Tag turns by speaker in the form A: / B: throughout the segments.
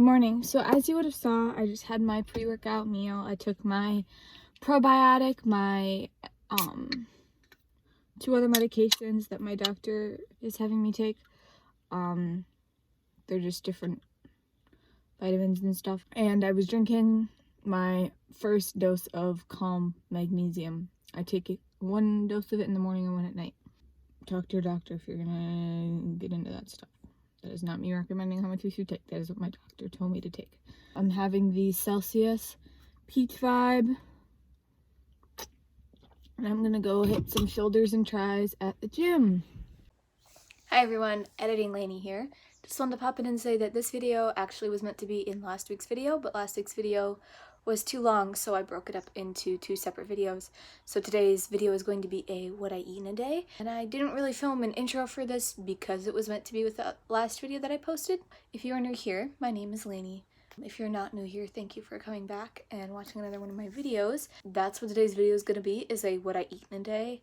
A: Good morning. So as you would have saw, I just had my pre-workout meal. I took my probiotic, my 2 other medications that my doctor is having me take. They're just different vitamins and stuff. And I was drinking my first dose of Calm Magnesium. I take 1 dose of it in the morning and 1 at night. Talk to your doctor if you're gonna get into that stuff. That is not me recommending how much you should take. That is what my doctor told me to take. I'm having the Celsius Peach Vibe. And I'm gonna go hit some shoulders and tries at the gym.
B: Hi everyone, Editing Lainey here. Just wanted to pop in and say that this video actually was meant to be in last week's video, but last week's video was too long, so I broke it up into 2 separate videos. So today's video is going to be a what I eat in a day. And I didn't really film an intro for this because it was meant to be with the last video that I posted. If you are new here, my name is Lainey. If you're not new here, thank you for coming back and watching another one of my videos. That's what today's video is going to be, is a what I eat in a day.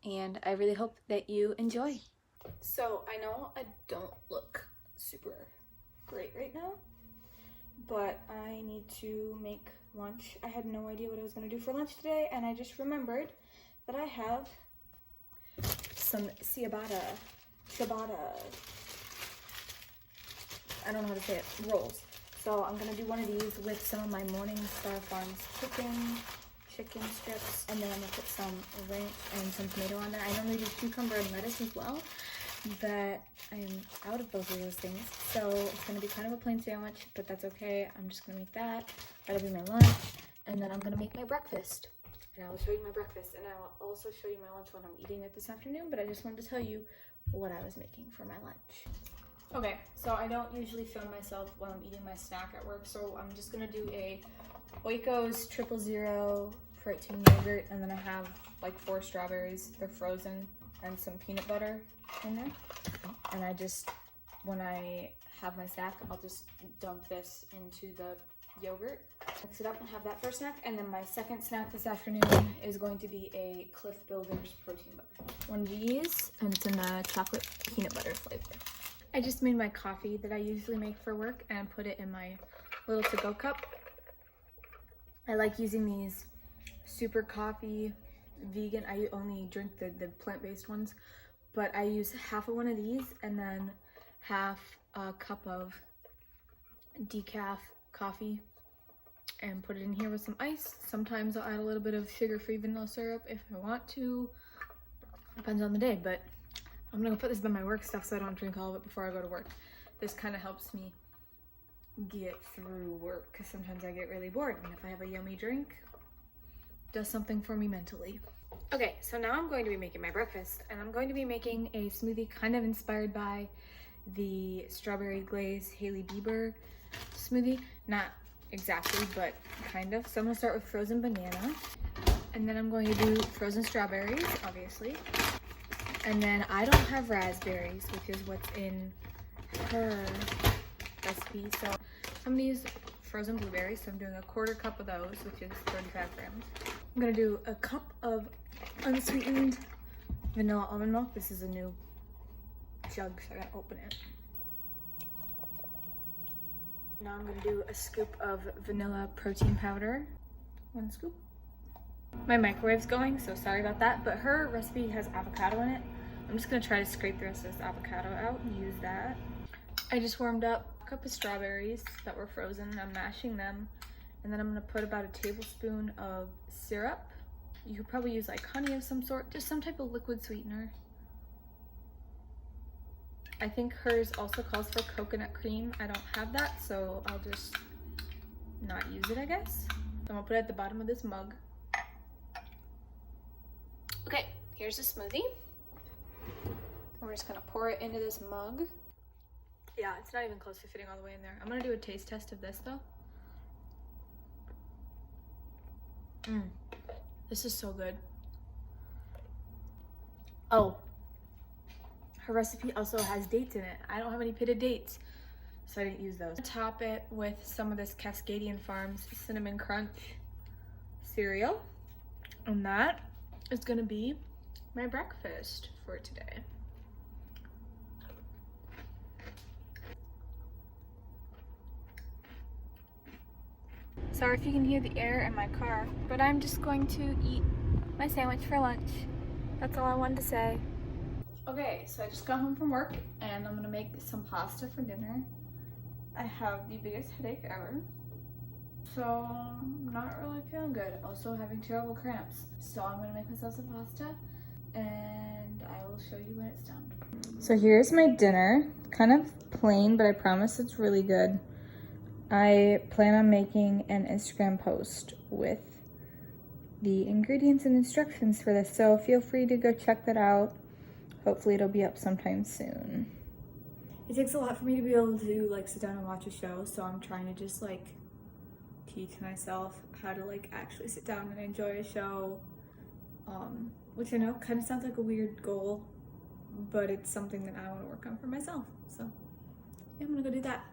B: And I really hope that you enjoy. So I know I don't look super great right now, but I need to make lunch. I had no idea what I was going to do for lunch today, and I just remembered that I have some ciabatta, I don't know how to say it, rolls. So I'm going to do one of these with some of my Morningstar Farms chicken strips, and then I'm going to put some ranch and some tomato on there. I normally do cucumber and lettuce as well, but I am out of both of those things, so it's going to be kind of a plain sandwich, but that's okay. I'm just going to make that. That'll be my lunch, and then I'm going to make my breakfast. And I will show you my breakfast, and I will also show you my lunch when I'm eating it this afternoon, but I just wanted to tell you what I was making for my lunch. Okay, so I don't usually film myself while I'm eating my snack at work, so I'm just going to do a Oikos 000 protein yogurt, and then I have like 4 strawberries. They're frozen, and some peanut butter in there. And I just, when I have my snack, I'll just dump this into the yogurt, mix it up, and have that for a snack. And then my second snack this afternoon is going to be a Cliff Builders protein bar. One of these, and it's in the chocolate peanut butter flavor. I just made my coffee that I usually make for work and put it in my little to-go cup. I like using these Super Coffee vegan. I only drink the plant-based ones, but I use half of one of these and then half a cup of decaf coffee and put it in here with some ice. Sometimes I'll add a little bit of sugar-free vanilla syrup if I want to. Depends on the day, but I'm gonna put this in my work stuff so I don't drink all of it before I go to work. This kind of helps me get through work because sometimes I get really bored, and if I have a yummy drink, it does something for me mentally. Okay, so now I'm going to be making my breakfast, and I'm going to be making a smoothie kind of inspired by the strawberry glaze Hailey Bieber smoothie. Not exactly, but kind of. So I'm gonna start with frozen banana, and then I'm going to do frozen strawberries, obviously. And then I don't have raspberries, which is what's in her recipe. So I'm gonna use frozen blueberries. So I'm doing a 1/4 cup of those, which is 35 grams. I'm gonna do a cup of unsweetened vanilla almond milk. This is a new jug, so I gotta open it. Now I'm gonna do a scoop of vanilla protein powder. 1 scoop. My microwave's going, so sorry about that, but her recipe has avocado in it. I'm just gonna try to scrape the rest of this avocado out and use that. I just warmed up a cup of strawberries that were frozen. I'm mashing them, and then I'm gonna put about a tablespoon of syrup. You could probably use like honey of some sort, just some type of liquid sweetener. I think hers also calls for coconut cream. I don't have that, so I'll just not use it, I guess. So I'm gonna put it at the bottom of this mug. Okay, here's the smoothie. We're just gonna pour it into this mug. Yeah, it's not even close to fitting all the way in there. I'm gonna do a taste test of this though. This is so good. Oh, her recipe also has dates in it. I don't have any pitted dates, so I didn't use those. Top it with some of this Cascadian Farms Cinnamon Crunch cereal. And that is gonna be my breakfast for today. Sorry if you can hear the air in my car, but I'm just going to eat my sandwich for lunch. That's all I wanted to say. Okay, so I just got home from work and I'm gonna make some pasta for dinner. I have the biggest headache ever, so I'm not really feeling good. Also having terrible cramps. So I'm gonna make myself some pasta and I will show you when it's done. So here's my dinner. Kind of plain, but I promise it's really good. I plan on making an Instagram post with the ingredients and instructions for this, so feel free to go check that out. Hopefully it'll be up sometime soon. It takes a lot for me to be able to like sit down and watch a show, so I'm trying to just like teach myself how to like actually sit down and enjoy a show, which I know kind of sounds like a weird goal, but it's something that I want to work on for myself. So yeah, I'm gonna go do that.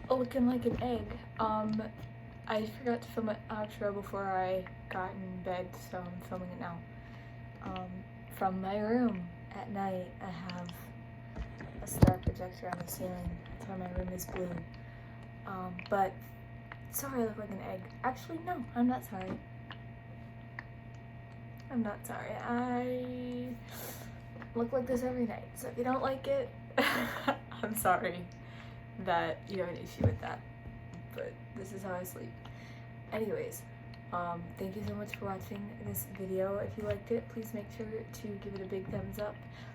B: Looking like an egg. I forgot to film an outro before I got in bed, so I'm filming it now. From my room at night, I have a star projector on the ceiling. That's why my room is blue. But sorry I look like an egg. Actually, no, I'm not sorry. I'm not sorry. I look like this every night, so if you don't like it, I'm sorry that you have an issue with that, but this is how I sleep. Anyways, thank you so much for watching this video. If you liked it, please make sure to give it a big thumbs up.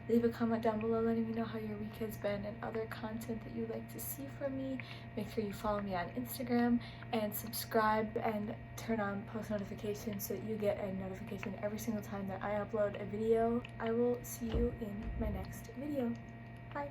B: Leave a comment down below letting me know how your week has been and other content that you'd like to see from me. Make sure you follow me on Instagram and subscribe and turn on post notifications so that you get a notification every single time that I upload a video. I will see you in my next video. Bye.